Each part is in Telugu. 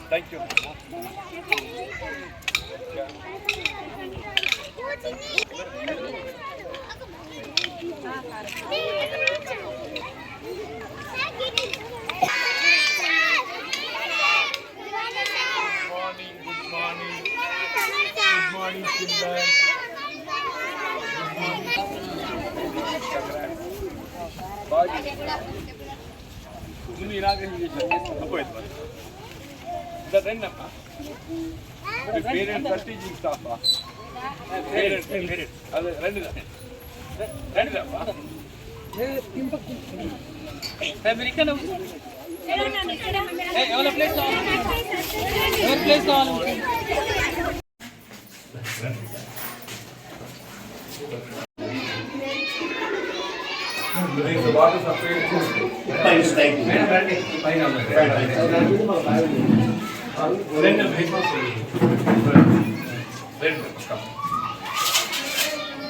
Thank you. ముందు ఇనాగ్రేషన్ చేశారు రండి అమ్మా. పేరెంట్స్ టీచింగ్ స్టాఫ్ అదే రండి రండి అమ్మా. ఎవరి ప్లేస్ కావాలి?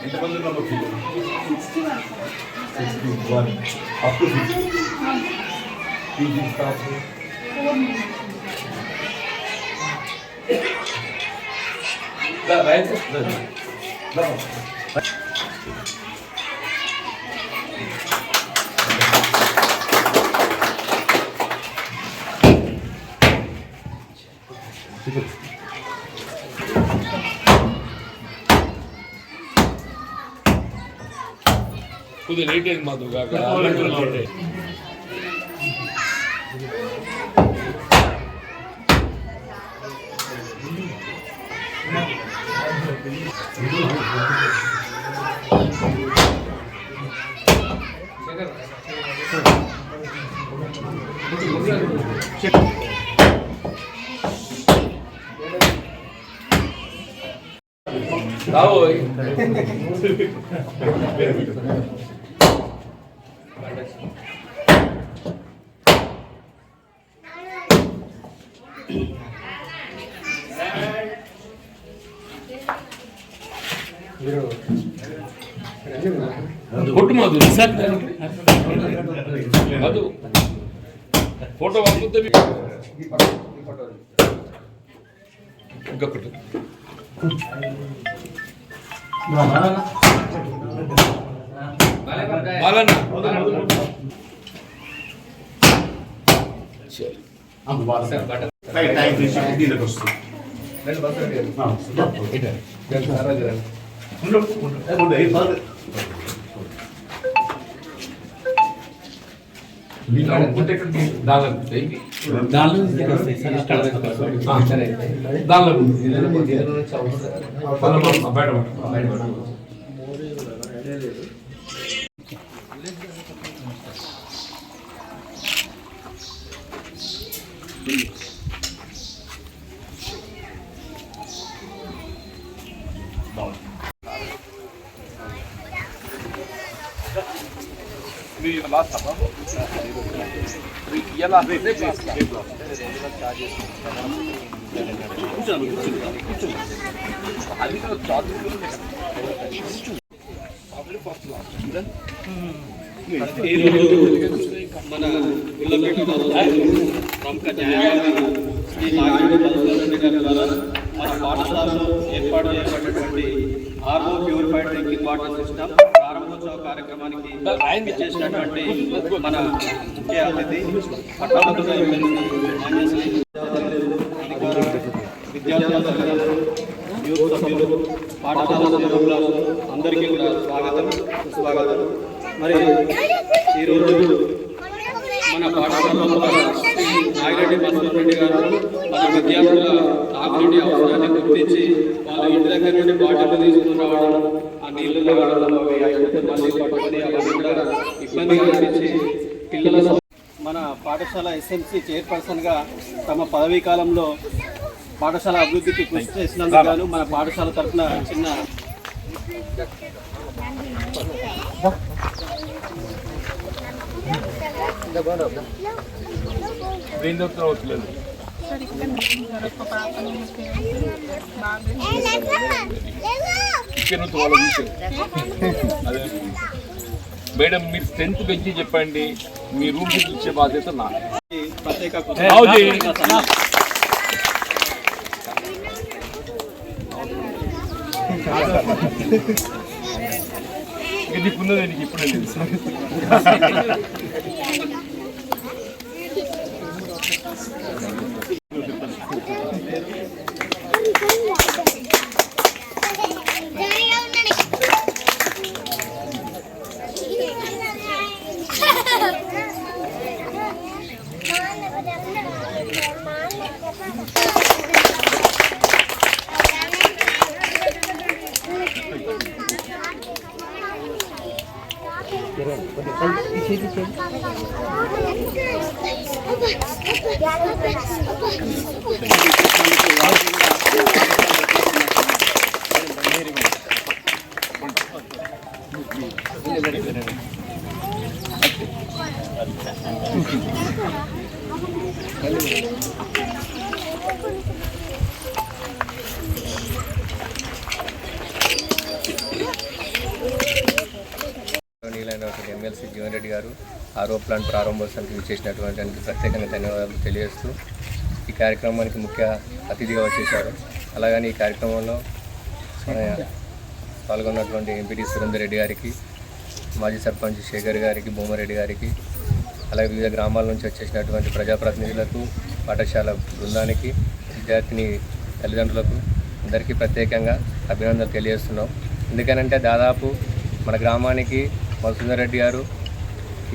ఎంతమంది అప్ టు టీచింగ్ స్టాఫ్ खुद लेट है माधुगा का आओ फोटो माधु मधु फोटो वापस మన ఉల్లపేట ప్రముఖ న్యాయవాది శ్రీ నాగిరెడ్డి బలరామరెడ్డి గారి ద్వారా మన పాఠశాలలో ఏర్పాటు చేయబడినటువంటి RO purified drinking water system ప్రారంభోత్సవ కార్యక్రమానికి చేసినటువంటి మన ముఖ్య అతిథి పట్టభద్రుల మాన్యశ్రీ విద్యార్థులు, యూత్ సభ్యులు, పాఠశాల సభ్యులు అందరికీ కూడా స్వాగతం. మరి ఈరోజు మన పాఠశాలలో నాగిరెడ్డి బలరామరెడ్డి గారు మన విద్యార్థుల తాగునీటి అవసరాన్ని గుర్తించి వాళ్ళు ఇంటి దగ్గర నుండి బాటిల్ తీసుకుని రావడం, ఆ నీళ్ళలో మళ్ళీ పట్టుకొని అవన్నీ కూడా ఇబ్బంది కలిగించి పిల్లల మన పాఠశాల ఎస్ఎంసీ చైర్పర్సన్గా తమ పదవీ కాలంలో పాఠశాల అభివృద్ధికి కృషి చేసినందుకు గాను మన పాఠశాల తరఫున చిన్న మేడం మీరు స్ట్రెంత్ పెంచి చెప్పండి, మీ రూమ్ ఇచ్చే బాధ్యత నా. నీకున్నదే నీకు ఇప్పుడే తెలుసు. ఎమ్మెల్సీ జీవన్ రెడ్డి గారు ఆరో ప్లాంట్ ప్రారంభోత్సవానికి విచ్చేసినటువంటి ప్రత్యేకంగా ధన్యవాదాలు తెలియజేస్తూ ఈ కార్యక్రమానికి ముఖ్య అతిథిగా వచ్చేశారు. అలాగని ఈ కార్యక్రమంలో పాల్గొన్నటువంటి ఎంపీటీ సురేందర్ రెడ్డి గారికి, మాజీ సర్పంచ్ శేఖర్ గారికి, భూమారెడ్డి గారికి, అలాగే వివిధ గ్రామాల నుంచి వచ్చేసినటువంటి ప్రజాప్రతినిధులకు, పాఠశాల బృందానికి, విద్యార్థిని తల్లిదండ్రులకు అందరికీ ప్రత్యేకంగా అభినందనలు తెలియజేస్తున్నాం. ఎందుకనంటే దాదాపు మన గ్రామానికి సుందర్ రెడ్డి గారు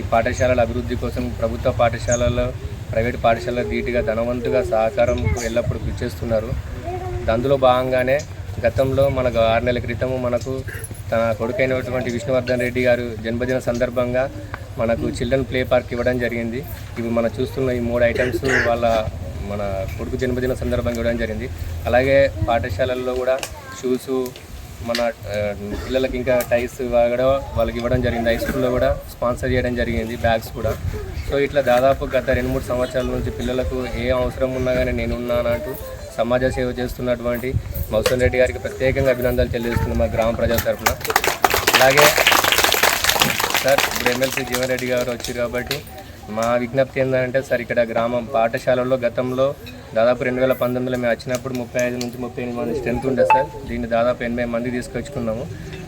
ఈ పాఠశాలల అభివృద్ధి కోసం ప్రభుత్వ పాఠశాలలో ప్రైవేట్ పాఠశాలలో ధీటుగా ధనవంతుగా సహకారం ఎల్లప్పుడూ కృషి చేస్తున్నారు. అందులో భాగంగానే గతంలో మనకు 6 నెలల క్రితము మనకు తన కొడుకైనటువంటి విష్ణువర్ధన్ రెడ్డి గారు జన్మదిన సందర్భంగా మనకు చిల్డ్రన్ ప్లే పార్క్ ఇవ్వడం జరిగింది. ఇవి మనం చూస్తున్న ఈ 3 ఐటమ్స్ మన కొడుకు జన్మదిన సందర్భంగా ఇవ్వడం జరిగింది. అలాగే పాఠశాలల్లో కూడా షూసు, మన పిల్లలకి ఇంకా టైస్ కూడా వాళ్ళకి ఇవ్వడం జరిగింది. హై స్కూల్లో కూడా స్పాన్సర్ చేయడం జరిగింది, బ్యాగ్స్ కూడా. సో ఇట్లా దాదాపు గత 2-3 సంవత్సరాల నుంచి పిల్లలకు ఏ అవసరం ఉన్నా కానీ నేనున్నానంటూ సమాజ సేవ చేస్తున్నటువంటి మౌసన్ రెడ్డి గారికి ప్రత్యేకంగా అభినందనలు తెలియజేస్తున్నాం మా గ్రామ ప్రజల తరఫున. అలాగే సార్ ఇప్పుడు ఎమ్మెల్సీ జీవన్ రెడ్డి గారు వచ్చారు కాబట్టి మా విజ్ఞప్తి ఏంటంటే సార్ ఇక్కడ గ్రామం పాఠశాలలో గతంలో దాదాపు 2019లో మేము వచ్చినప్పుడు 35 నుంచి 38 మంది స్ట్రెంత్ ఉండే సార్. దీన్ని దాదాపు 80 మంది తీసుకొచ్చుకున్నాము.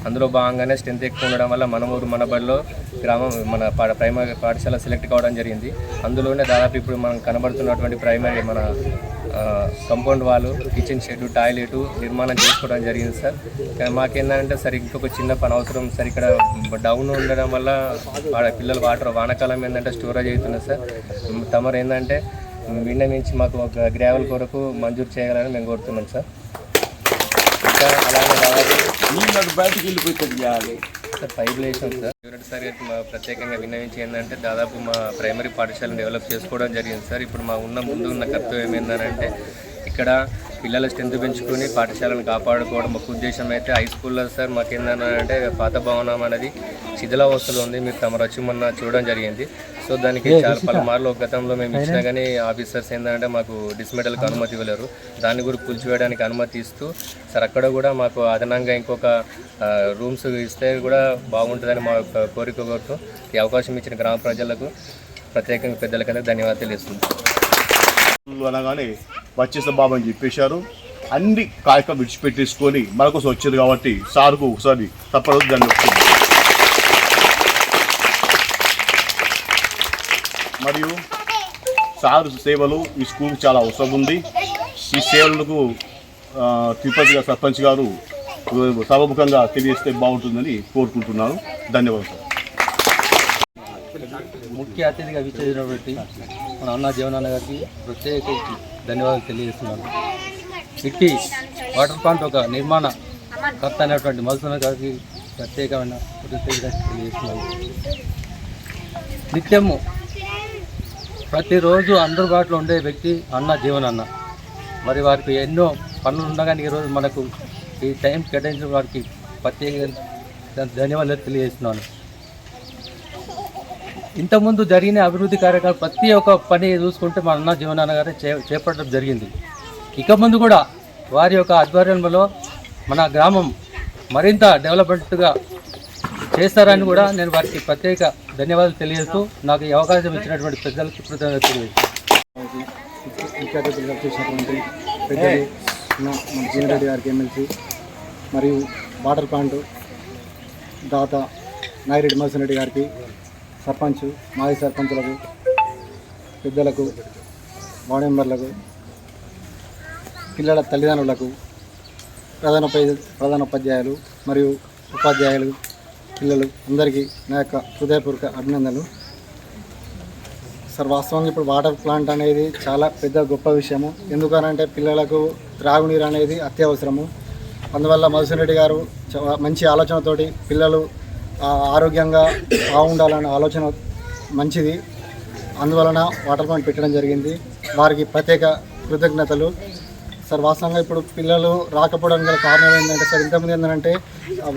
అందులో భాగంగానే స్ట్రెంత్ ఎక్కువ ఉండడం వల్ల మన ఊరు మన బడిలో గ్రామం మన ప్రైమరీ పాఠశాల సెలెక్ట్ కావడం జరిగింది. అందులోనే దాదాపు ఇప్పుడు మనం కనబడుతున్నటువంటి ప్రైమరీ మన కంపౌండ్ వాళ్ళు, కిచెన్ షెడ్, టాయిలెట్ నిర్మాణం చేసుకోవడం జరిగింది సార్. మాకేంటంటే సార్ ఇంకొక చిన్న పని అవసరం సార్. ఇక్కడ డౌన్ ఉండడం వల్ల పిల్లలు వానాకాలం ఏంటంటే స్టోరేజ్ అవుతున్నారు సార్. తమరు ఏంటంటే విన్నమించి మాకు ఒక గ్రావెల్ కొరకు మంజూరు చేయగలని మేము కోరుతున్నాం సార్. ఇంకా అలాగే దాదాపు బయటకు వెళ్ళిపోతుంది సార్ పైప్ వేసాం సార్. సార్ మా ప్రత్యేకంగా విన్నవించి ఏంటంటే దాదాపు మా ప్రైమరీ పాఠశాలను డెవలప్ చేసుకోవడం జరిగింది సార్. ఇప్పుడు మా ముందు ఉన్న కర్తవ్యం ఏంటంటే ఇక్కడ పిల్లల స్ట్రెంత్ పెంచుకొని పాఠశాలను కాపాడుకోవడం ఒక ఉద్దేశం అయితే. హై స్కూల్లో సార్ మాకేంటంటే పాత భవనం అనేది శిథిలావస్థలో ఉంది. మీరు తమరు వచ్చి మొన్న చూడడం జరిగింది. సో దానికి చాలా పలుమార్లు గతంలో మేము ఇచ్చినా కానీ ఆఫీసర్స్ ఏంటంటే మాకు డిస్మెటల్కి అనుమతి ఇవ్వలేరు. దాన్ని కూడా కూల్చివేయడానికి అనుమతి ఇస్తూ సార్ అక్కడ కూడా మాకు అదనంగా ఇంకొక రూమ్స్ ఇస్తే కూడా బాగుంటుందని మా కోరిక కోరుతూ ఈ అవకాశం ఇచ్చిన గ్రామ ప్రజలకు ప్రత్యేకంగా పెద్దలకైనా ధన్యవాదాలు తెలుస్తుంది. అనగానే వచ్చేసిన బాబు అని చెప్పేశారు. అన్ని కార్యక్రమం విడిచిపెట్టేసుకొని మన కోసం వచ్చారు కాబట్టి సార్కు ఒకసారి తప్పదు ధన్యవాదాలు. మరియు సార్ సేవలు ఈ స్కూల్కి చాలా అవసరం ఉంది. ఈ సేవలకు తిరుపతి సర్పంచ్ గారు సభముఖంగా తెలియజేస్తే బాగుంటుందని కోరుకుంటున్నాను. ధన్యవాదాలు. ముఖ్య అతిథిగా విచ్చేసినటువంటి మన అన్న జీవనాన్న గారికి ప్రత్యేక ధన్యవాదాలు తెలియజేస్తున్నాను. ఇట్టి వాటర్ ప్లాంట్ ఒక నిర్మాణ కర్త అయినటువంటి మధుసూదన్ గారికి ప్రత్యేకమైన తెలియజేస్తున్నాను. నిత్యము ప్రతిరోజు అందుబాటులో ఉండే వ్యక్తి అన్న జీవనన్న. మరి వారికి ఎన్నో పనులు ఉండగానే ఈరోజు మనకు ఈ టైం కేటాయించిన వారికి ప్రత్యేక ధన్యవాదాలు తెలియజేస్తున్నాను. ఇంతకుముందు జరిగిన అభివృద్ధి కార్యక్రమాలు ప్రతి ఒక్క పని చూసుకుంటే మన అన్న జీవనాన్న గారే చేపట్టడం జరిగింది. ఇక ముందు కూడా వారి యొక్క ఆధ్వర్యంలో మన గ్రామం మరింత డెవలప్మెంట్గా చేస్తారని కూడా నేను వారికి ప్రత్యేక ధన్యవాదాలు తెలియజేస్తూ నాకు ఈ అవకాశం ఇచ్చినటువంటి పెద్దలకు కృతజ్ఞతలు తెలియజేస్తాను. ముఖ్య అతిథులుగా చేసినటువంటి పెద్దలు మన జీవన్ రెడ్డి గారికి ఎమ్మెల్సీ మరియు వాటర్ ప్లాంట్ దాత నాగిరెడ్డి మధుసూదన్ రెడ్డి గారికి, సర్పంచ్, మాజీ సర్పంచులకు, పెద్దలకు, వార్డు మెంబర్లకు, పిల్లల తల్లిదండ్రులకు, ప్రధానోపాధ్యాయులు మరియు ఉపాధ్యాయులు, పిల్లలు అందరికీ నా యొక్క హృదయపూర్వక అభినందనలు. సార్, వాస్తవంగా ఇప్పుడు వాటర్ ప్లాంట్ అనేది చాలా పెద్ద గొప్ప విషయము. ఎందుకనంటే పిల్లలకు త్రాగునీరు అనేది అత్యవసరము. అందువల్ల మధుసూదన్ రెడ్డి గారు మంచి ఆలోచనతోటి పిల్లలు ఆరోగ్యంగా బాగుండాలనే ఆలోచన మంచిది. అందువలన వాటర్ ప్లాంట్ పెట్టడం జరిగింది. వారికి ప్రత్యేక కృతజ్ఞతలు. సార్, వాస్తవంగా ఇప్పుడు పిల్లలు రాకపోవడానికి గల కారణం ఏంటంటే సార్, ఇంతకుముందు ఏంటంటే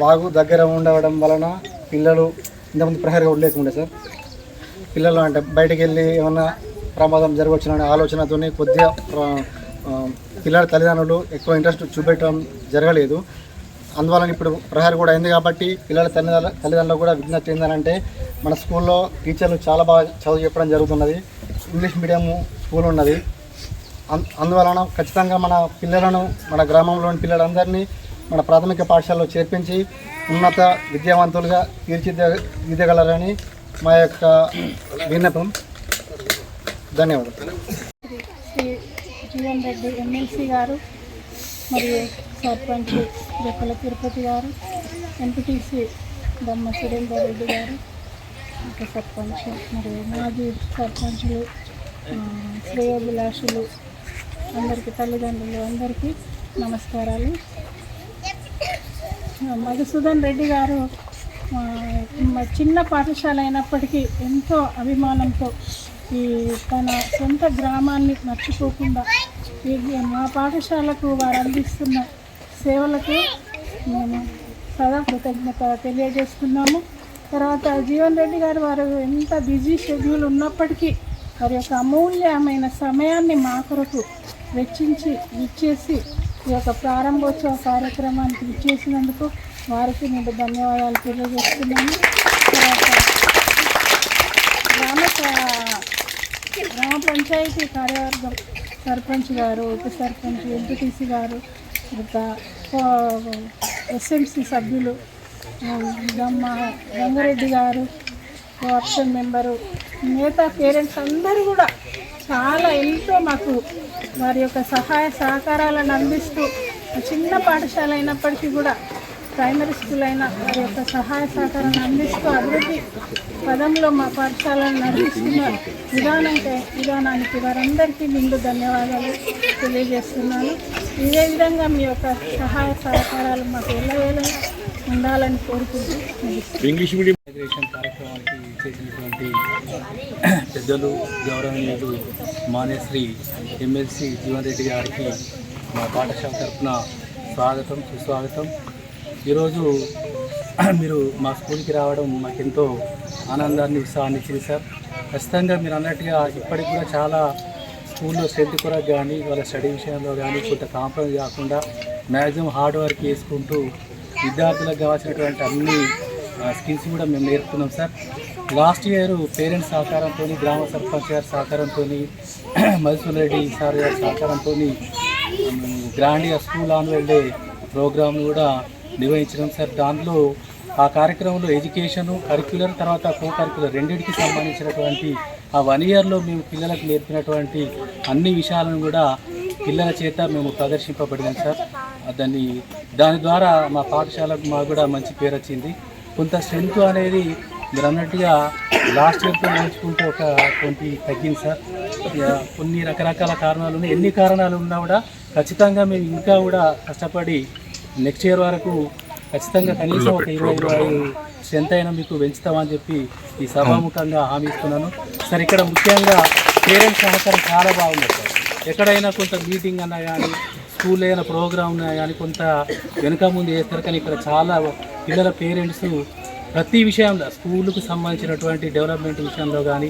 వాగు దగ్గర ఉండడం వలన పిల్లలు ఇంతకుముందు ప్రహరీగా ఉండలేకుండే సార్. పిల్లలు అంటే బయటికి వెళ్ళి ఏమన్నా ప్రమాదం జరగవచ్చుననే ఆలోచనతో కొద్దిగా పిల్లల తల్లిదండ్రులు ఎక్కువ ఇంట్రెస్ట్ చూపెట్టడం జరగలేదు. అందువలన ఇప్పుడు ప్రహరీ కూడా అయింది కాబట్టి పిల్లల తల్లిదండ్రులు కూడా విజ్ఞప్తి ఏంటంటే మన స్కూల్లో టీచర్లు చాలా బాగా చదువు చెప్పడం జరుగుతున్నది. ఇంగ్లీష్ మీడియం స్కూల్ ఉన్నది. అందువలన ఖచ్చితంగా మన పిల్లలను, మన గ్రామంలోని పిల్లలందరినీ మన ప్రాథమిక పాఠశాలలో చేర్పించి ఉన్నత విద్యావంతులుగా తీర్చిదిద్దగలరని మా యొక్క విన్నపం. ధన్యవాదాలు. శ్రీ జీవన్ రెడ్డి ఎమ్మెల్సీ గారు మరియు సర్పంచ్ రెక్కల తిరుపతి గారు, ఎంపీటీసీ దమ్మ సురేందర్ రెడ్డి గారు, ఇంకా సర్పంచ్ మరియు మాజీ సర్పంచులు, శ్రేయోభిలాషులు అందరికీ, తల్లిదండ్రులు అందరికీ నమస్కారాలు. మధుసూదన్ రెడ్డి గారు చిన్న పాఠశాల అయినప్పటికీ ఎంతో అభిమానంతో తన సొంత గ్రామాన్ని మర్చిపోకుండా మా పాఠశాలకు వారు అందిస్తున్న సేవలకు మేము సదా కృతజ్ఞత తెలియజేస్తున్నాము. తర్వాత జీవన్ రెడ్డి గారు వారు ఎంత బిజీ షెడ్యూల్ ఉన్నప్పటికీ వారి యొక్క అమూల్యమైన సమయాన్ని మా కొరకు వెచ్చించి ఇచ్చేసి ఈ యొక్క ప్రారంభోత్సవ కార్యక్రమానికి ఇచ్చేసినందుకు వారికి నేను ధన్యవాదాలు తెలియజేస్తున్నాను. తర్వాత గ్రామ పంచాయతీ కార్యవర్గం సర్పంచ్ గారు, ఉప సర్పంచ్, ఎంపీటీసీ గారు, ఇంకా ఎస్ఎంసీ సభ్యులు రంగారెడ్డి గారు, కోఆప్షన్ మెంబరు, మిగతా పేరెంట్స్ అందరూ కూడా చాలా ఎంతో మాకు వారి యొక్క సహాయ సహకారాలను అందిస్తూ, చిన్న పాఠశాల అయినప్పటికీ కూడా ప్రైమరీ స్కూల్ అయిన వారి యొక్క సహాయ సహకారాన్ని అందిస్తూ అభివృద్ధి పదంలో మా పాఠశాలను నడిపిస్తున్న విధానానికి వారందరికీ ముందు ధన్యవాదాలు తెలియజేస్తున్నాను. ఇదే విధంగా మీ యొక్క సహాయ సహకారాలు మాకు ఎల్లవేళ ఉండాలని కోరుకుంటూ ఇంగ్లీష్ మీడియం ఇంటిగ్రేషన్ కార్యక్రమానికి చేసినటువంటి పెద్దలు, గౌరవనీయులు మానేశ్రీ ఎమ్మెల్సీ జీవన్ రెడ్డి గారికి మా పాఠశాల తరఫున స్వాగతం, సుస్వాగతం. ఈరోజు మీరు మా స్కూల్కి రావడం మాకెంతో ఆనందాన్ని, ఉత్సాహాన్ని ఇచ్చింది సార్. ఖచ్చితంగా మీరు అన్నట్టుగా ఇప్పటికి కూడా చాలా స్కూల్లో స్ట్రెంత్ కొరకు కానీ వాళ్ళ స్టడీ విషయంలో కానీ కొంత కాంప్రమైజ్ కాకుండా మ్యాక్సిమం హార్డ్ వర్క్ చేసుకుంటూ విద్యార్థులకు కావాల్సినటువంటి అన్ని స్కిల్స్ కూడా మేము నేర్పుతున్నాం సార్. లాస్ట్ ఇయర్ పేరెంట్స్ సహకారంతో, గ్రామ సర్పంచ్ గారి సహకారంతో, మధుసూదన్ రెడ్డి సార్ గారి సహకారంతో గ్రాండ్గా స్కూల్ ఆన్యువల్ డే ప్రోగ్రామ్ కూడా నిర్వహించడం సార్. దాంట్లో ఆ కార్యక్రమంలో ఎడ్యుకేషను, కరిక్యులర్, తర్వాత కో కరిక్యులర్ రెండింటికి సంబంధించినటువంటి ఆ 1 ఇయర్లో మేము పిల్లలకు నేర్పినటువంటి అన్ని విషయాలను కూడా పిల్లల చేత మేము ప్రదర్శింపబడినాం సార్. దాని ద్వారా మా పాఠశాలకు మాకు కూడా మంచి పేరు వచ్చింది. కొంత స్ట్రెంత్ అనేది మీరు అన్నట్టుగా లాస్ట్ ఇయర్తో నేర్చుకుంటే ఒక 20 తగ్గింది సార్. కొన్ని రకరకాల కారణాలు ఉన్నాయి. ఎన్ని కారణాలు ఉన్నా కూడా ఖచ్చితంగా మేము ఇంకా కూడా కష్టపడి నెక్స్ట్ ఇయర్ వరకు ఖచ్చితంగా కనీసం ఒక 20-25 స్ట్రెంత్ అయినా మీకు పెంచుతామని చెప్పి ఈ సభాముఖంగా హామీ ఇస్తున్నాను సార్. ఇక్కడ ముఖ్యంగా పేరెంట్స్ సహకారం చాలా బాగుంది సార్. ఎక్కడైనా కొంత మీటింగ్ అన్నా కానీ, స్కూల్ ఏదైనా ప్రోగ్రామ్ ఉన్నా కానీ కొంత వెనుక ముందు చేస్తారు. కానీ ఇక్కడ చాలా పిల్లల పేరెంట్స్ ప్రతి విషయంలో, స్కూలుకు సంబంధించినటువంటి డెవలప్మెంట్ విషయంలో కానీ,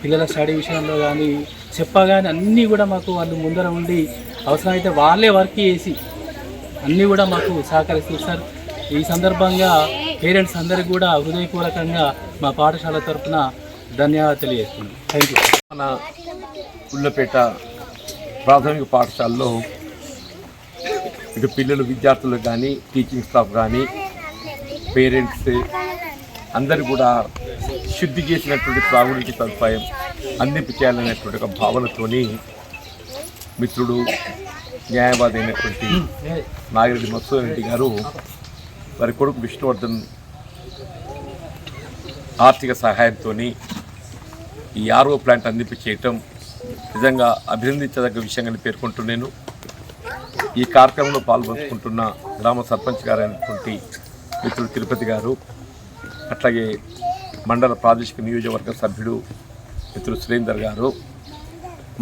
పిల్లల స్టడీ విషయంలో కానీ చెప్పగానే అన్నీ కూడా మాకు వాళ్ళు ముందర ఉండి అవసరమైతే వాళ్ళే వర్క్ చేసి అన్నీ కూడా మాకు సహకరిస్తారు సార్. ఈ సందర్భంగా పేరెంట్స్ అందరికీ కూడా హృదయపూర్వకంగా మా పాఠశాల తరఫున ధన్యవాదాలు తెలియజేస్తున్నాను. Thank you. మన ఉల్లపేట ప్రాథమిక పాఠశాలలో ఇటు పిల్లలు విద్యార్థులకు కానీ టీచింగ్ స్టాఫ్ కానీ పేరెంట్స్ అందరూ కూడా శుద్ధి చేసినటువంటి త్రాగునీటి సదుపాయం అందింపు చేయాలనేటువంటి ఒక భావనతోని మిత్రుడు న్యాయవాది అయినటువంటి నాగిరెడ్డి మధుసూదన్ రెడ్డి గారు వారి కొడుకు విష్ణువర్ధన్ ఆర్థిక సహాయంతో ఈ ఆర్ఓ ప్లాంట్ అందింపు చేయటం నిజంగా అభినందించదగ్గ విషయంగా పేర్కొంటున్నాను. ఈ కార్యక్రమంలో పాల్గొంటున్న గ్రామ సర్పంచ్ గారు అయినటువంటి మిత్రుడు తిరుపతి గారు, అట్లాగే మండల ప్రాదేశిక నియోజకవర్గ సభ్యుడు మిత్రుడు సురేందర్ గారు,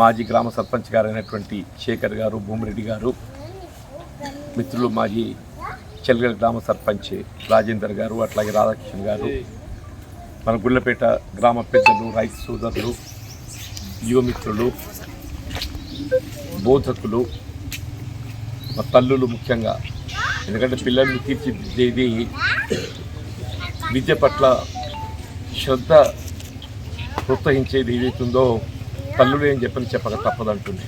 మాజీ గ్రామ సర్పంచ్ గారు అయినటువంటి శేఖర్ గారు, భూమిరెడ్డి గారు, మిత్రులు మాజీ చెల్గల్ గ్రామ సర్పంచ్ రాజేందర్ గారు, అట్లాగే రాధాకృష్ణ గారు, మన గుళ్ళపేట గ్రామ పెద్దలు, రైతు సోదరులు, యువమిత్రులు, బోధకులు, మా తల్లులు ముఖ్యంగా, ఎందుకంటే పిల్లల్ని తీర్చిదిద్దేది విద్య పట్ల శ్రద్ధ ప్రోత్సహించేది ఏదైతుందో తల్లులు ఏం చెప్పక తప్పదంటుంది.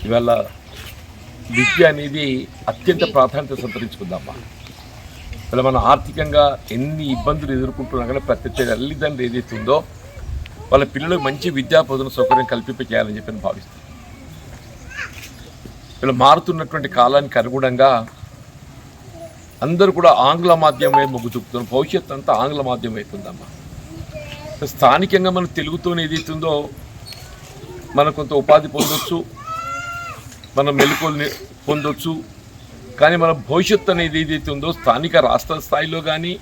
ఇవాళ విద్య అనేది అత్యంత ప్రాధాన్యత సంతరించుకుందామా. ఇలా మనం ఆర్థికంగా ఎన్ని ఇబ్బందులు ఎదుర్కొంటున్నా కానీ ప్రతి తల్లిదండ్రులు ఏదైతుందో వాళ్ళ పిల్లలకు మంచి విద్యా బోధన సౌకర్యం కల్పించేయాలని చెప్పి భావిస్తాం. ఇలా మారుతున్నటువంటి కాలానికి అనుగుణంగా అందరూ కూడా ఆంగ్ల మాధ్యమే మొగ్గు చూపుతున్నారు. భవిష్యత్తు అంతా ఆంగ్ల మాధ్యమం అవుతుందమ్మా. స్థానికంగా మనం తెలుగుతో ఏదైతుందో మనం కొంత ఉపాధి పొందొచ్చు, మనం మెలకువలు పొందొచ్చు. కానీ మన భవిష్యత్తు అనేది ఏదైతే ఉందో స్థానిక రాష్ట్ర స్థాయిలో కానీ,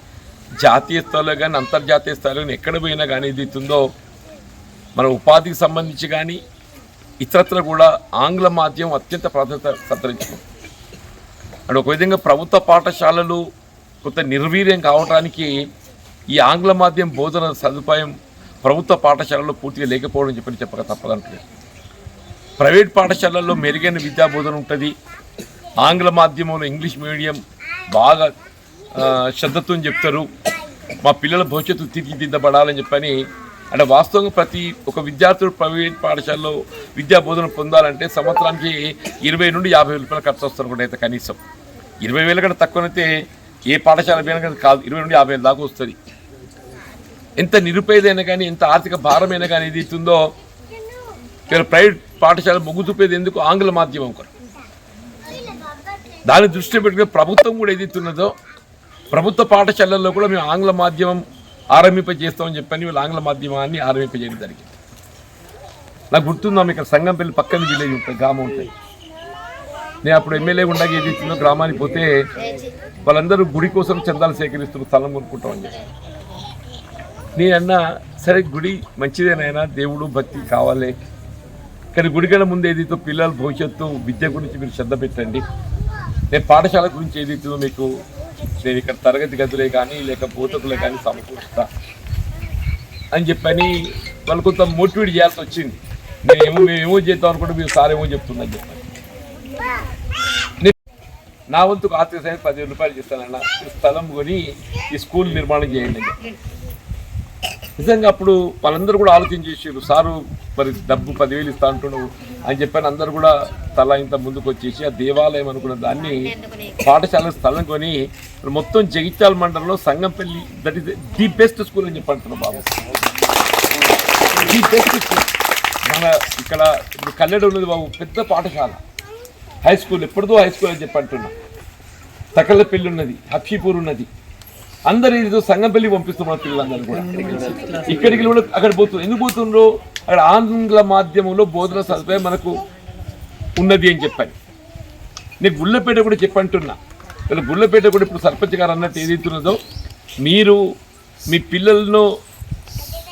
జాతీయ స్థాయిలో కానీ, అంతర్జాతీయ స్థాయిలో కానీ ఎక్కడ పోయినా కానీ ఏదైతుందో మన ఉపాధికి సంబంధించి కానీ ఇతరత్ర కూడా ఆంగ్ల మాధ్యమం అత్యంత ప్రాధాన్యత సంతరించుకుంది. అంటే ఒక విధంగా ప్రభుత్వ పాఠశాలలు కొంత నిర్వీర్యం కావడానికి ఈ ఆంగ్ల మాధ్యమం బోధన సదుపాయం ప్రభుత్వ పాఠశాలలో పూర్తిగా లేకపోవడం చెప్పక తప్పదంటుంది. ప్రైవేట్ పాఠశాలల్లో మెరుగైన విద్యా బోధన ఉంటుంది. ఆంగ్ల మాధ్యమంలో ఇంగ్లీష్ మీడియం బాగా శ్రద్ధతో చెప్తారు. మా పిల్లల భవిష్యత్తు తీర్చిదిద్దబడాలని చెప్పని. అంటే వాస్తవంగా ప్రతి ఒక విద్యార్థులు ప్రైవేట్ పాఠశాలలో విద్యా బోధన పొందాలంటే సంవత్సరానికి 20 నుండి 50 రూపాయలు ఖర్చు వస్తారు కూడా. అయితే కనీసం 20,000 కంటే తక్కువనైతే ఏ పాఠశాల పోయినా కాదు, 20 నుండి 50,000 దాకా వస్తుంది. ఎంత నిరుపేదైనా కానీ, ఎంత ఆర్థిక భారమైనా కానీ ఏది ఇస్తుందో ప్రైవేట్ పాఠశాల మొగ్గు చూపేది ఎందుకు? ఆంగ్ల మాధ్యమం కొరకు. దాన్ని దృష్టి పెట్టుకుని ప్రభుత్వం కూడా ఏదైతున్నదో ప్రభుత్వ పాఠశాలల్లో కూడా మేము ఆంగ్ల మాధ్యమం ఆరంభింపజేస్తామని చెప్పని వీళ్ళు ఆంగ్ల మాధ్యమాన్ని ఆరంభింపజేయడం జరిగింది. నాకు గుర్తుందాం, ఇక్కడ సంగంపల్లి పక్కన విలేజ్ ఉంటుంది, గ్రామం ఉంటుంది. నేను అప్పుడు ఎమ్మెల్యే ఉండగా ఏదైతుందో గ్రామానికి పోతే వాళ్ళందరూ గుడి కోసం చందాలు సేకరిస్తున్న స్థలం కొనుక్కుంటామని చెప్పి నేనన్నా, సరే గుడి మంచిదేనైనా, దేవుడు భక్తి కావాలి, కానీ గుడి కన్నా ముందు ఏదైతే పిల్లల భవిష్యత్తు విద్య గురించి మీరు శ్రద్ధ పెట్టండి. నేను పాఠశాల గురించి ఏదైతుందో మీకు నేను ఇక్కడ తరగతి గదులే కానీ లేక బోధకులే కానీ సమకూరుస్తా అని చెప్పని వాళ్ళు కొంత మోటివేట్ చేయాల్సి వచ్చింది. మేమేమో చేద్దాం అనుకుంటే మీరు సార్ ఏమో చెప్తుందని చెప్పని నా వంతుకు ఆర్థిక సాయం 10,000 రూపాయలు చేస్తానన్న, స్థలం కొని ఈ స్కూల్ నిర్మాణం చేయండి అని చెప్పి. నిజంగా అప్పుడు వాళ్ళందరూ కూడా ఆలోచన చేసారు, సారు మరి డబ్బు 10,000 ఇస్తా అంటున్నావు అని చెప్పని అందరూ కూడా తల ఇంత ముందుకు వచ్చేసి ఆ దేవాలయం అనుకున్న దాన్ని పాఠశాల స్థలం కొని మొత్తం జగిత్యాల మండలంలో Sangampalli that is the best school అని చెప్పి అంటున్నాం బాబు. ది బెస్ట్ స్కూల్ మన ఇక్కడ ఇప్పుడు కల్లెడ ఉన్నది బాబు, పెద్ద పాఠశాల, హై స్కూల్, ఎప్పుడుదో హై స్కూల్ అని చెప్పి అంటున్నా. తకల్లపల్లి ఉన్నది, హఫీపూర్ ఉన్నది, అందరూ ఏదో సంగంపల్లి పంపిస్తున్నారు పిల్లలందరూ కూడా. ఇక్కడికి కూడా అక్కడ పోతున్నారు. ఎందుకు పోతుండ్రు? అక్కడ ఆంగ్ల మాధ్యమంలో బోధన సదుపాయం మనకు ఉన్నది అని చెప్పాను. నేను గుళ్ళపేట కూడా చెప్పంటున్నా. ఇలా గుళ్ళపేట కూడా ఇప్పుడు సర్పంచ్ గారు అన్నట్టు ఏదైతున్నదో మీరు మీ పిల్లలను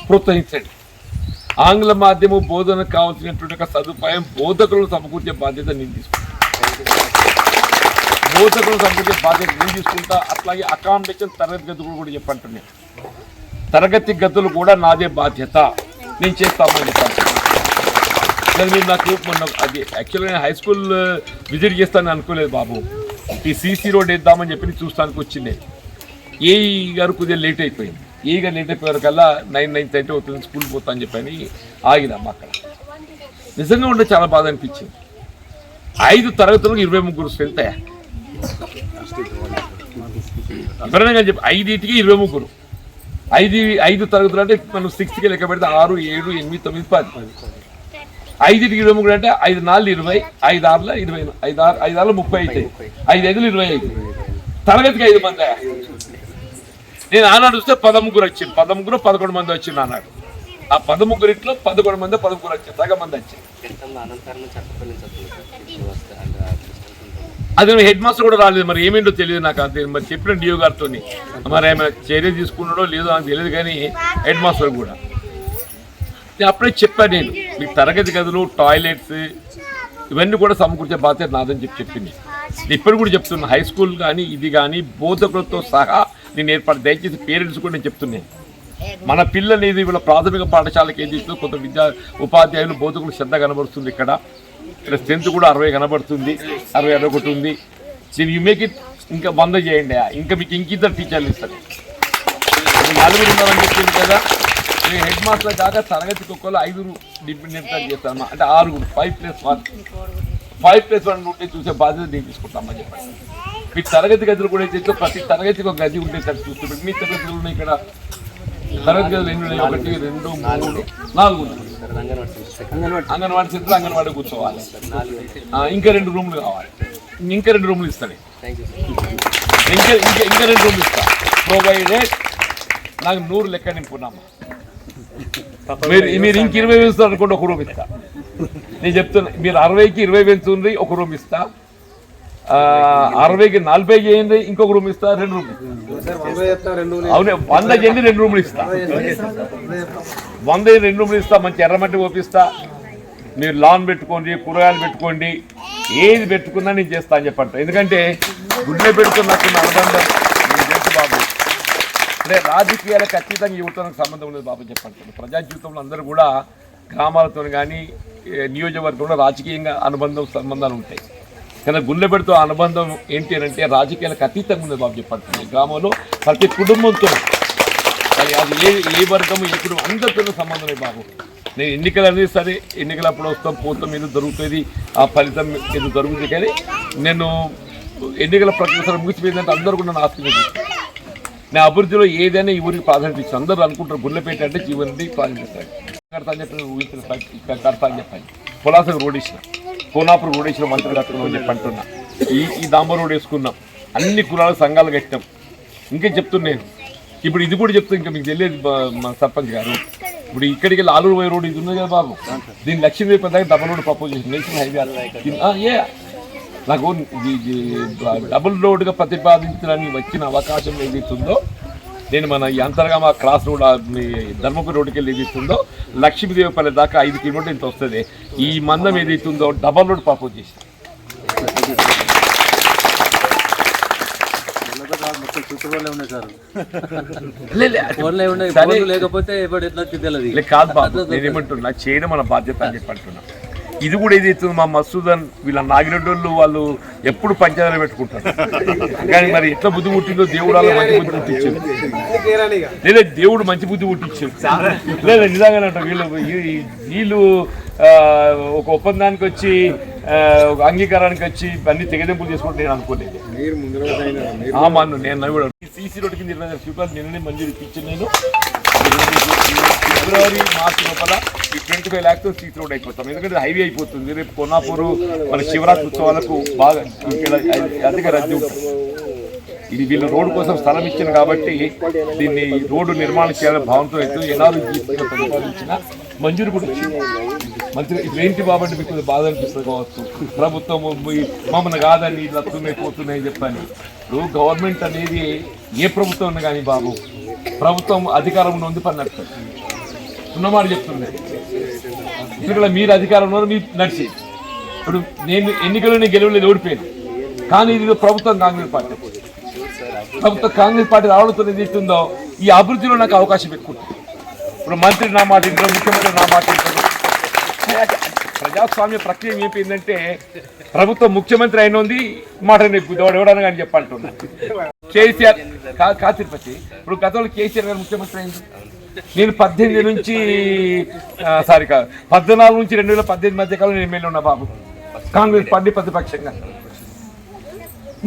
ప్రోత్సహించండి. ఆంగ్ల మాధ్యమం బోధనకు కావాల్సినటువంటి ఒక సదుపాయం బోధకులను సమకూర్చే బాధ్యత నేను తీసుకుంటాను. బోధకులను సమకూర్చే బాధ్యత నేను తీసుకుంటా. అట్లాగే అకామిడేషన్ తరగతి గదులు కూడా చెప్పంటున్నాను. తరగతి గదులు కూడా నాదే బాధ్యత, నేను చేస్తామని చెప్పాను. మీరు నాకు మొన్న అది యాక్చువల్గా నేను హై స్కూల్ విజిట్ చేస్తానని అనుకోలేదు బాబు. ఈ సీసీ రోడ్ వేద్దామని చెప్పి చూస్తానికి వచ్చింది. ఏఈ గారు కొద్దిగా లేట్ అయిపోయింది. ఏఈ గారు లేట్ అయిపోయారు కల్లా 9:30 అవుతుంది, స్కూల్ పోతా అని చెప్పని ఆగినాము అక్కడ. నిజంగా ఉంటే చాలా బాధ అనిపించింది. 5 తరగతులకు 23 స్ట్రెంత్ అయ్యా. ఎవరైనా చెప్పి 5కి 23, 5 తరగతులు అంటే మనం 6కి లెక్క పెడితే 6, 7, 8, 9, 10. 5కి 23 అంటే 5 4 20, 5 6 20, 5 6 30 అవుతాయి, 5 5 25. తరగతికి 5 మంది. నేను ఆనాడు వస్తే 13 వచ్చింది, 11 మంది వచ్చింది అన్నాడు. ఆ 13 11 మంది 13 వచ్చింది, సగం మంది వచ్చింది. అది హెడ్ మాస్టర్ కూడా రాలేదు, మరి ఏమేంటో తెలియదు నాకు. అంతే మరి చెప్పిన డిఓ గారితో మరి ఏమైనా చర్య తీసుకున్నాడో లేదో నాకు తెలియదు, కానీ హెడ్ మాస్టర్ కూడా నేను అప్పుడే చెప్పాను, నేను మీకు తరగతి గదులు, టాయిలెట్స్ ఇవన్నీ కూడా సమకూర్చే బాధ్యత నాదని చెప్పింది. ఇప్పుడు కూడా చెప్తున్నా, హై స్కూల్ కానీ ఇది కానీ బోధకులతో సహా నేను ఏర్పాటు, దయచేసి పేరెంట్స్ కూడా నేను చెప్తున్నాను. మన పిల్లలు ఇది వీళ్ళ ప్రాథమిక పాఠశాలకు ఏది ఇస్తుందో కొంత ఉపాధ్యాయులు బోధకులు శ్రద్ధ కనబడుతుంది. ఇక్కడ స్ట్రెంత్ కూడా 60 కనబడుతుంది, 61 ఉంది. దీన్ని యూ మేక్ ఇట్ ఇంకా 100 చేయండి, ఇంకా మీకు ఇంకిద్దరు టీచర్లు ఇస్తారు. 4 ఉన్నారని చెప్పింది కదా, నేను హెడ్ మాస్టర్ దాకా తరగతికి ఒక్కరు 5 నిర్ణయం చేస్తాను. అంటే 6, 5+1 ఉంటే చూసే బాధ్యత నేను తీసుకుంటామని చెప్పండి. మీ తరగతి గదులు కూడా అయితే ప్రతి తరగతికి ఒక గది ఉంటే చూస్తుంటే మీ తరగతి గదులు ఇక్కడ తరగతి గదులు 1, 2, 3, 4 ఉన్నాయి. అంగన్వాడీ సెంటర్, అంగన్వాడీ కూర్చోవాలి. ఇంకా 2 రూములు కావాలి, ఇంకా 2 రూములు ఇస్తాను, ఇంకా 2 రూములు ఇస్తా. ప్రొవైడెడ్ నాకు 100 లెక్క నింపున్నామా, మీరు ఇంక 20 వేస్తారు అనుకోండి, 1 రూమ్ ఇస్తా. నేను చెప్తున్నా, మీరు 60కి 20 పెంచుంది, 1 రూమ్ ఇస్తా. 60కి 40 చేయండి, ఇంకొక రూమ్ ఇస్తా, 2 రూమ్. అవునే 100 చేయండి, 2 రూములు ఇస్తా. 100 2 రూములు ఇస్తా. మంచి ఎర్రమట్టి ఓపిస్తా. మీరు లాన్ పెట్టుకోండి, కూరగాయలు పెట్టుకోండి, ఏది పెట్టుకున్నా నేను చేస్తా అని చెప్పంట. ఎందుకంటే గుడ్లే పెట్టుకున్నట్టున్న అనుబంధం నేను తెలుసు బాబు. అంటే రాజకీయాలకు అతీతంగా యువతకు సంబంధం ఉండదు బాబు చెప్పండి. ప్రజా జీవితంలో అందరూ కూడా గ్రామాలతో కానీ నియోజకవర్గంలో రాజకీయంగా సంబంధాలు ఉంటాయి. కానీ గుండె పెడుతూ అనుబంధం ఏంటి అంటే రాజకీయాలకు అతీతంగా ఉంది బాబు చెప్పండి. గ్రామంలో ప్రతి కుటుంబంతో, అది ఏ వర్గం ఏ కుటుంబం అందరితో సంబంధమే బాబు. నేను ఎన్నికలు అనేది సరే, ఎన్నికలు అప్పుడు వస్తాం పోతాం, ఏదో దొరుకుతుంది, ఆ ఫలితం ఏదో దొరుకుతుంది. కానీ నేను ఎన్నికల ప్రక్రియ సరే ముగిసిపోయిందంటే అందరూ కూడా నన్ను ఆస్తిస్తుంది. నేను అభివృద్ధిలో ఏదైనా ఈ ఊరికి ప్రాధాన్యత ఇచ్చాను. అందరూ అనుకుంటారు గుండెపేట అంటే జీవనండి ప్రాధాన్యత కడతా అని చెప్పి కడతా అని చెప్పండి. పొలాసకు రోడ్ ఇచ్చిన, కోనాపురం రోడ్ ఇచ్చిన, మంత్రులు కట్టుకున్నాం అని చెప్పి అంటున్నా. ఈ దాంబర్ రోడ్ వేసుకున్నాం, అన్ని కులాల సంఘాలు కట్టాం. ఇంకా చెప్తున్నాను, ఇప్పుడు ఇది కూడా చెప్తాను, ఇంకా మీకు తెలియదు మా సర్పంచ్ గారు. ఇప్పుడు ఇక్కడికి వెళ్ళి ఆలూరు పోయే రోడ్ ఇది ఉంది కదా బాబు, దీన్ని లక్ష్మీదేవి దాకా డబల్ రోడ్ ప్రపోజ్ చేసింది. నేషనల్ హైవే నాకు డబుల్ రోడ్గా ప్రతిపాదించడానికి వచ్చిన అవకాశం ఏదైతుందో, నేను మన ఈ అంతర్గామ క్రాస్ రోడ్ ధర్మపురి రోడ్డుకి వెళ్ళి ఏదైతుందో లక్ష్మీదేవిపల్లి దాకా 5 కిలోమీటర్లు ఇంత వస్తుంది. ఈ మందం ఏదైతుందో డబల్ రోడ్ ప్రపోజ్ చేసింది. కాదు బాబు, నేనేమంటున్నా చేయడం మన బాధ్యత అని చెప్పి అంటున్నా. ఇది కూడా ఏదైతుంది మా మసూదన్ వీళ్ళ నాగిరెడ్డి వాళ్ళు ఎప్పుడు పంచాయతీలు పెట్టుకుంటారు. కానీ మరి ఎట్లా బుద్ధి పుట్టిందో దేవుడు అలా మంచి బుద్ధి పుట్టించాడు. లేదా దేవుడు మంచి బుద్ధి పుట్టించాడు. లేదా నిజంగానే వీళ్ళు ఒక ఒప్పందానికి వచ్చి ఒక అంగీకారానికి వచ్చి అన్ని తెగదెంపులు చేసుకుంటే నేను అనుకోలేదు. నేను కూడా సీసీ రోడ్ కింద 20,000 నిన్ననే మంజూరు ఇప్పించాను. నేను ఫిబ్రవరి మార్చి లోపల ఈ 25 lakhs సీసీ రోడ్ అయిపోతాం. ఎందుకంటే హైవే అయిపోతుంది. రేపు కొన్నాపూరు మన శివరాత్రి ఉత్సవాలకు బాగా అధిక రద్దీ ఉంటుంది. ఇది వీళ్ళు రోడ్డు కోసం స్థలం ఇచ్చాను కాబట్టి దీన్ని రోడ్డు నిర్మాణం చేయాలని భావంతో అయితే ఎన్ఆర్జీ ప్రతిపాదించిన మంజూరు కూడా వచ్చింది. మంచిగా ఇప్పుడు ఏంటి బాబంటే మీకు బాధ అనిపిస్తుంది కావచ్చు, ప్రభుత్వం మమ్మల్ని కాదని ఇట్లా పోతున్నాయి చెప్పని. ఇప్పుడు గవర్నమెంట్ అనేది ఏ ప్రభుత్వం ఉన్నా కానీ బాబు, ప్రభుత్వం అధికారంలో ఉంది పని నడుస్తుంది. ఉన్నమాట చెప్తుంది. ఎందుకంటే మీరు అధికారంలో మీరు నడిచి ఇప్పుడు నేను ఎన్నికల్లో గెలవలేదు, ఓడిపోయాను. కానీ ఇది ప్రభుత్వం కాంగ్రెస్ పార్టీ. ప్రభుత్వం కాంగ్రెస్ పార్టీ రావడంతో ఏదైతుందో ఈ అభివృద్ధిలో నాకు అవకాశం పెట్టుకుంటుంది. ఇప్పుడు మంత్రి నా మాట ఇంటారు, ముఖ్యమంత్రి నా మాట ఇంటారు. ప్రజాస్వామ్య ప్రక్రియ ఏమైపోయిందంటే ప్రభుత్వం ముఖ్యమంత్రి అయిన ఉంది మాట ఎవడన్నా కానీ చెప్పంటున్నా. కేసీఆర్ తిరుపతి ఇప్పుడు గతంలో కేసీఆర్ గారు ముఖ్యమంత్రి అయింది. నేను 14 నుంచి 2018 మధ్య కాలంలో నేను ఎమ్మెల్యే ఉన్నా బాబు. కాంగ్రెస్ పార్టీ ప్రతిపక్షంగా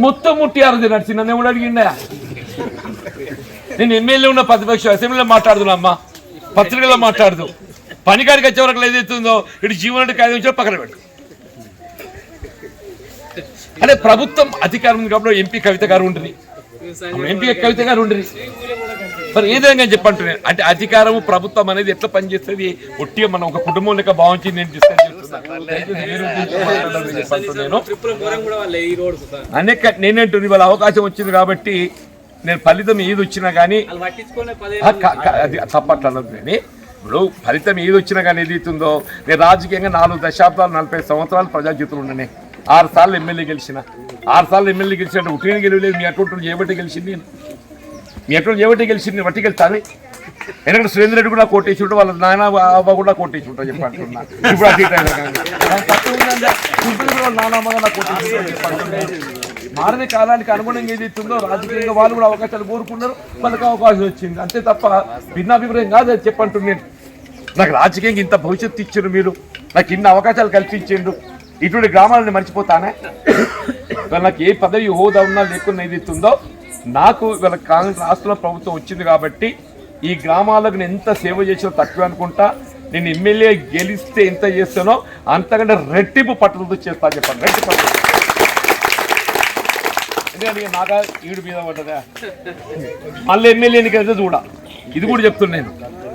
మొత్తం ముట్టియారు నడిచి నన్ను ఎవడు అడిగిండా? నేను ఎమ్మెల్యే ఉన్న ప్రతిపక్షం అసెంబ్లీలో మాట్లాడుతున్నా అమ్మా, పత్రికల్లో మాట్లాడదు. పనికాడికి వచ్చే వరకు ఏదైతుందో ఇటు జీవన కాదు పక్కన పెట్టు. అంటే ప్రభుత్వం అధికారం ఉంది కాబట్టి ఎంపీ కవిత గారు ఉంటుంది, ఎంపీ కవిత గారు ఉంటుంది. మరి ఏ విధంగా చెప్పంటున్నాను అంటే అధికారము ప్రభుత్వం అనేది ఎట్లా పనిచేస్తుంది ఒట్టిగా మనం ఒక కుటుంబం లెక్క భావించి నేను డిస్కస్ చేస్తున్నాను. అనేక నేనేంటుంది వాళ్ళ అవకాశం వచ్చింది కాబట్టి నేను ఫలితం ఏది వచ్చినా కానీ అది తప్పట్లేదు. కానీ ఇప్పుడు ఫలితం ఏది వచ్చినా కానీ ఏది అవుతుందో నేను రాజకీయంగా 4 దశాబ్దాలు 40 సంవత్సరాలు ప్రజా జీవితంలో ఉండనే 6 సార్లు ఎమ్మెల్యే గెలిచిన 6 సార్లు ఎమ్మెల్యే గెలిచినట్టు ఉట్టిని గెలవలేదు. మీ అకౌంట్లో చేయబట్టి గెలిచింది, మీ అకౌంట్ చేయబట్టి గెలిచింది, బట్టి గెలుతాను. ఎందుకంటే సురేంద్ర రెడ్డి కూడా కోటేసి ఉంటా, వాళ్ళ నాయన అవ్వ కూడా కోటేసి ఉంటా చెప్పంటున్నా. ఇప్పుడు మారిన కాలానికి అనుగుణంగా ఏదైతుందో రాజకీయంగా వాళ్ళు కూడా అవకాశాలు కోరుకున్నారు, వాళ్ళకి అవకాశం వచ్చింది అంతే తప్ప భిన్నాభిప్రాయం కాదు అది చెప్పంటున్నాను. నాకు రాజకీయంగా ఇంత భవిష్యత్తు ఇచ్చారు, మీరు నాకు ఇన్ని అవకాశాలు కల్పించిండ్రు, ఇటువంటి గ్రామాలను మర్చిపోతానే? ఇవాళ నాకు ఏ పదవి హోదా ఉన్నా లేకున్నా ఏదైతుందో నాకు ఇవాళ కాంగ్రెస్ రాష్ట్రంలో ప్రభుత్వం వచ్చింది కాబట్టి ఈ గ్రామాలకు నేను ఎంత సేవ చేసినా తక్కువ అనుకుంటా. నేను ఎమ్మెల్యే గెలిస్తే ఎంత చేస్తానో అంతకంటే రెట్టింపు పట్టుదలతో చేస్తా చెప్పండి. రెట్టింపు ఎందుకంటే నాగా ఈడు మీద పడ్డదా మళ్ళీ ఎమ్మెల్యే ఎన్నికైతే చూడ ఇది కూడా చెప్తున్నాను.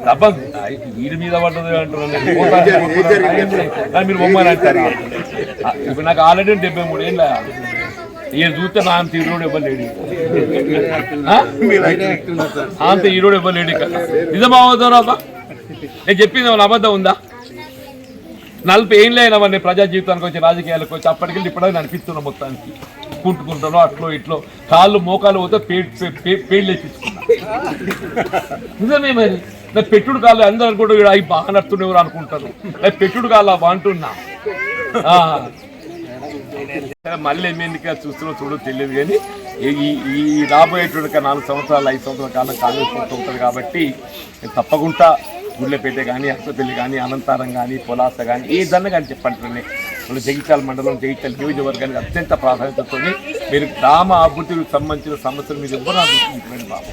డబ్బా వీడి మీద పడ్డది అంటున్నాను, మీరు బొమ్మని అంటారు. ఇప్పుడు నాకు ఆల్రెడీ 73 ఏళ్ళ ఈయన చూస్తే నా అంత ఈరోడు ఇవ్వలేడు, అంత ఈరోడు ఇవ్వలేడు. నిజమా అవుతారా? నేను చెప్పింది ఏమైనా అబద్ధం ఉందా? 40 ఏళ్ళు అయినా వాడిని ప్రజా జీవితానికి వచ్చి రాజకీయాలకు వచ్చి అప్పటికెళ్ళి ఇప్పటికీ అనిపిస్తున్నా మొత్తానికి కుంటుకుంటాను అట్లో ఇట్లో కాళ్ళు మోకాలు పోతే పేర్లు వేపించుకున్నా. నిజమే మరి నాకు పెట్టుడు కాళ్ళు అందరూ అనుకుంటూ అవి బాగా నడుతుండేవారు అనుకుంటారు, నాకు పెట్టుడు కాళ్ళు బాగుంటున్నా. మళ్ళీ ఎమ్మెల్యేగా చూస్తున్నా చూడో తెలియదు కానీ ఈ రాబోయేటువంటి 4 సంవత్సరాలు 5 సంవత్సరాల కాలం కాంగ్రెస్ ప్రభుత్వం ఉంటుంది కాబట్టి తప్పకుండా గుళ్ళపేట కానీ అత్తపల్లి కానీ అనంతారం కానీ పొలాస కానీ ఏదన్నా కానీ చెప్పండి. జగిత్యాల మండలం జగిత్యాల నియోజకవర్గానికి అత్యంత ప్రాధాన్యతతో మీరు గ్రామ అభివృద్ధికి సంబంధించిన సమస్యలు మీరు ఎవరు ఆలోచించండి బాబు.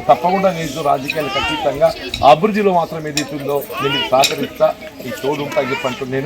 తప్పకుండా నేను రాజకీయాలు ఖచ్చితంగా అభివృద్ధిలో మాత్రం ఏదైతుందో నేను సహకరిస్తా, ఈ తోడు ఉంటా చెప్పంటున్నాను.